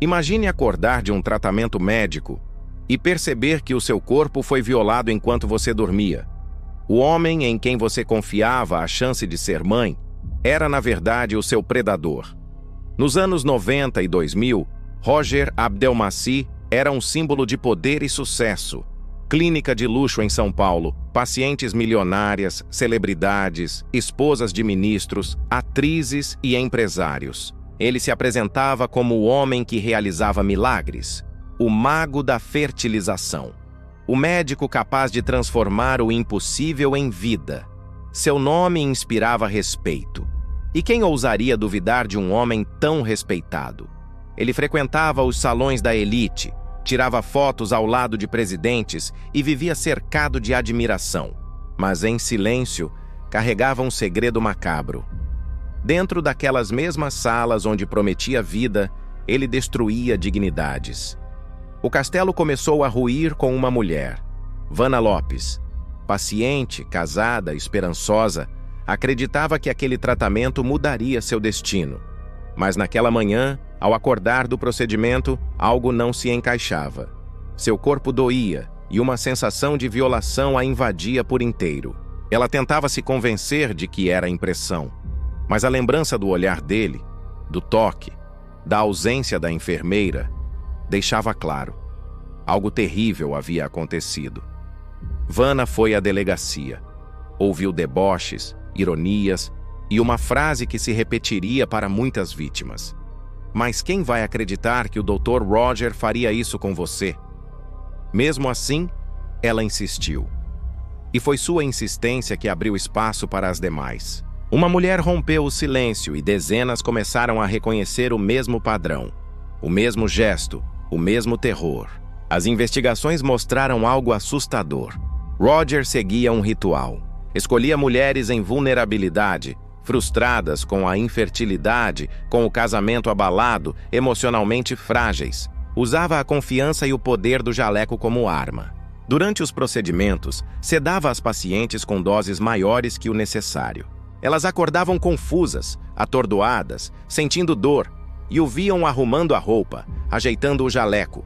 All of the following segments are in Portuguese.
Imagine acordar de um tratamento médico e perceber que o seu corpo foi violado enquanto você dormia. O homem em quem você confiava a chance de ser mãe era, na verdade, o seu predador. Nos anos 90 e 2000, Roger Abdelmaci era um símbolo de poder e sucesso. Clínica de luxo em São Paulo, pacientes milionárias, celebridades, esposas de ministros, atrizes e empresários. Ele se apresentava como o homem que realizava milagres, o mago da fertilização, o médico capaz de transformar o impossível em vida. Seu nome inspirava respeito. E quem ousaria duvidar de um homem tão respeitado? Ele frequentava os salões da elite, tirava fotos ao lado de presidentes e vivia cercado de admiração. Mas em silêncio, carregava um segredo macabro. Dentro daquelas mesmas salas onde prometia vida, ele destruía dignidades. O castelo começou a ruir com uma mulher, Vanna Lopes. Paciente, casada, esperançosa, acreditava que aquele tratamento mudaria seu destino. Mas naquela manhã, ao acordar do procedimento, algo não se encaixava. Seu corpo doía e uma sensação de violação a invadia por inteiro. Ela tentava se convencer de que era impressão, mas a lembrança do olhar dele, do toque, da ausência da enfermeira, deixava claro. Algo terrível havia acontecido. Vanna foi à delegacia. Ouviu deboches, ironias e uma frase que se repetiria para muitas vítimas. Mas quem vai acreditar que o Dr. Roger faria isso com você? Mesmo assim, ela insistiu. E foi sua insistência que abriu espaço para as demais. Uma mulher rompeu o silêncio e dezenas começaram a reconhecer o mesmo padrão, o mesmo gesto, o mesmo terror. As investigações mostraram algo assustador. Roger seguia um ritual. Escolhia mulheres em vulnerabilidade, frustradas com a infertilidade, com o casamento abalado, emocionalmente frágeis. Usava a confiança e o poder do jaleco como arma. Durante os procedimentos, sedava as pacientes com doses maiores que o necessário. Elas acordavam confusas, atordoadas, sentindo dor, e o viam arrumando a roupa, ajeitando o jaleco.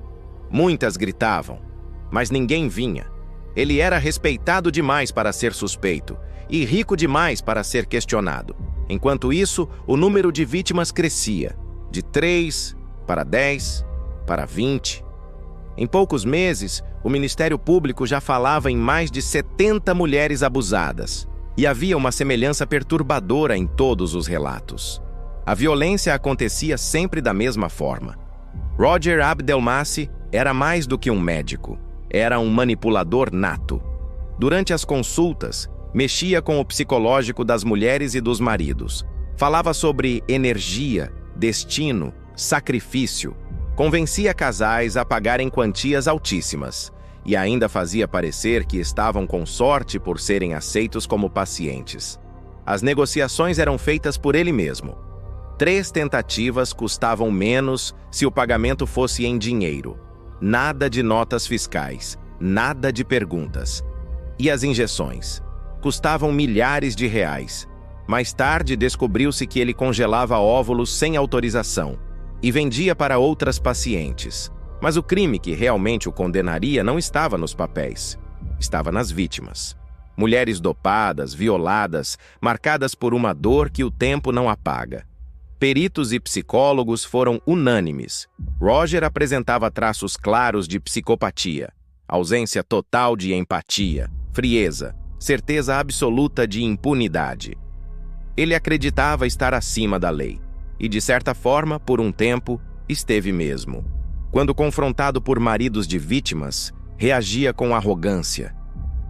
Muitas gritavam, mas ninguém vinha. Ele era respeitado demais para ser suspeito e rico demais para ser questionado. Enquanto isso, o número de vítimas crescia, de 3 para 10 para 20. Em poucos meses, o Ministério Público já falava em mais de 70 mulheres abusadas, e havia uma semelhança perturbadora em todos os relatos. A violência acontecia sempre da mesma forma. Roger Abdelmaci era mais do que um médico, era um manipulador nato. Durante as consultas, mexia com o psicológico das mulheres e dos maridos. Falava sobre energia, destino, sacrifício. Convencia casais a pagarem quantias altíssimas e ainda fazia parecer que estavam com sorte por serem aceitos como pacientes. As negociações eram feitas por ele mesmo. 3 tentativas custavam menos se o pagamento fosse em dinheiro. Nada de notas fiscais, nada de perguntas. E as injeções? Custavam milhares de reais. Mais tarde, descobriu-se que ele congelava óvulos sem autorização e vendia para outras pacientes. Mas o crime que realmente o condenaria não estava nos papéis. Estava nas vítimas. Mulheres dopadas, violadas, marcadas por uma dor que o tempo não apaga. Peritos e psicólogos foram unânimes. Roger apresentava traços claros de psicopatia, ausência total de empatia, frieza, certeza absoluta de impunidade. Ele acreditava estar acima da lei, e de certa forma, por um tempo, esteve mesmo. Quando confrontado por maridos de vítimas, reagia com arrogância.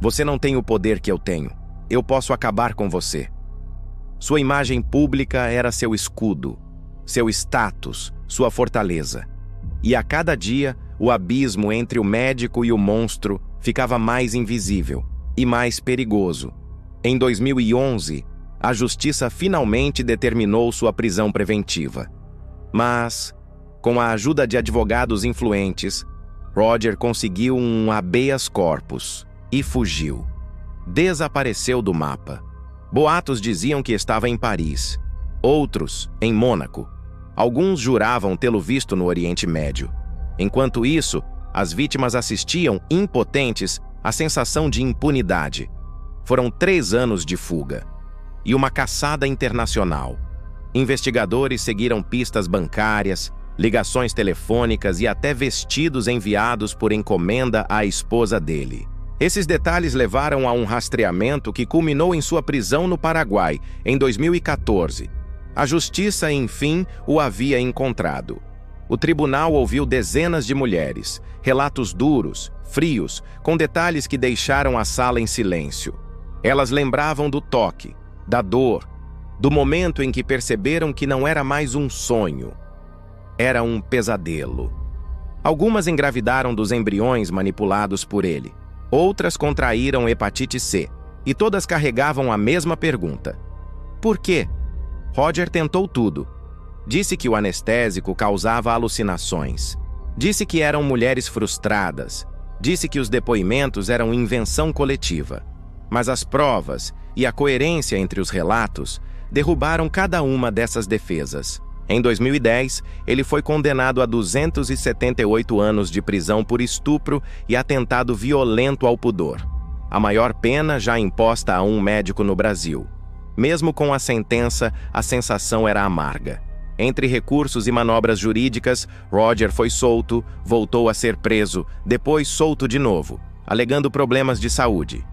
Você não tem o poder que eu tenho. Eu posso acabar com você. Sua imagem pública era seu escudo, seu status, sua fortaleza. E a cada dia, o abismo entre o médico e o monstro ficava mais invisível e mais perigoso. Em 2011, a justiça finalmente determinou sua prisão preventiva. Mas, com a ajuda de advogados influentes, Roger conseguiu um habeas corpus e fugiu. Desapareceu do mapa. Boatos diziam que estava em Paris, outros em Mônaco. Alguns juravam tê-lo visto no Oriente Médio. Enquanto isso, as vítimas assistiam, impotentes, à sensação de impunidade. Foram 3 anos de fuga e uma caçada internacional. Investigadores seguiram pistas bancárias, ligações telefônicas e até vestidos enviados por encomenda à esposa dele. Esses detalhes levaram a um rastreamento que culminou em sua prisão no Paraguai, em 2014. A justiça, enfim, o havia encontrado. O tribunal ouviu dezenas de mulheres, relatos duros, frios, com detalhes que deixaram a sala em silêncio. Elas lembravam do toque, da dor, do momento em que perceberam que não era mais um sonho. Era um pesadelo. Algumas engravidaram dos embriões manipulados por ele. Outras contraíram hepatite C. E todas carregavam a mesma pergunta: por quê? Roger tentou tudo. Disse que o anestésico causava alucinações. Disse que eram mulheres frustradas. Disse que os depoimentos eram invenção coletiva. Mas as provas e a coerência entre os relatos derrubaram cada uma dessas defesas. Em 2010, ele foi condenado a 278 anos de prisão por estupro e atentado violento ao pudor. A maior pena já imposta a um médico no Brasil. Mesmo com a sentença, a sensação era amarga. Entre recursos e manobras jurídicas, Roger foi solto, voltou a ser preso, depois solto de novo, alegando problemas de saúde.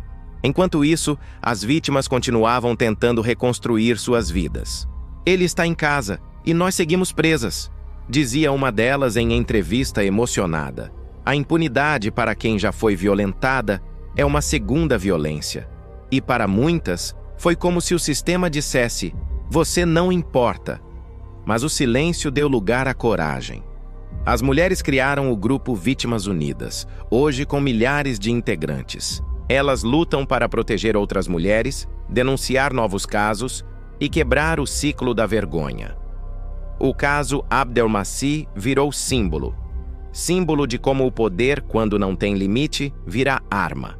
Enquanto isso, as vítimas continuavam tentando reconstruir suas vidas. Ele está em casa e nós seguimos presas, dizia uma delas em entrevista emocionada. A impunidade para quem já foi violentada é uma segunda violência. E para muitas, foi como se o sistema dissesse: você não importa. Mas o silêncio deu lugar à coragem. As mulheres criaram o grupo Vítimas Unidas, hoje com milhares de integrantes. Elas lutam para proteger outras mulheres, denunciar novos casos e quebrar o ciclo da vergonha. O caso Abdelmaci virou símbolo. Símbolo de como o poder, quando não tem limite, vira arma.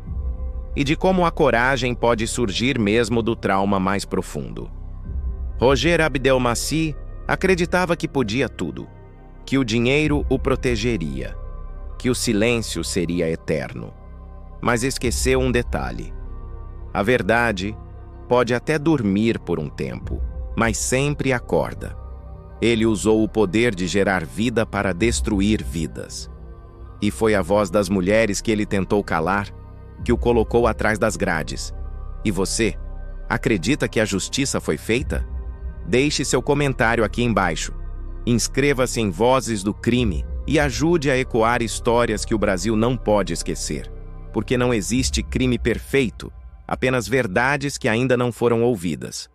E de como a coragem pode surgir mesmo do trauma mais profundo. Roger Abdelmaci acreditava que podia tudo, que o dinheiro o protegeria, que o silêncio seria eterno. Mas esqueceu um detalhe. A verdade pode até dormir por um tempo, mas sempre acorda. Ele usou o poder de gerar vida para destruir vidas. E foi a voz das mulheres que ele tentou calar, que o colocou atrás das grades. E você, acredita que a justiça foi feita? Deixe seu comentário aqui embaixo. Inscreva-se em Vozes do Crime e ajude a ecoar histórias que o Brasil não pode esquecer. Porque não existe crime perfeito, apenas verdades que ainda não foram ouvidas.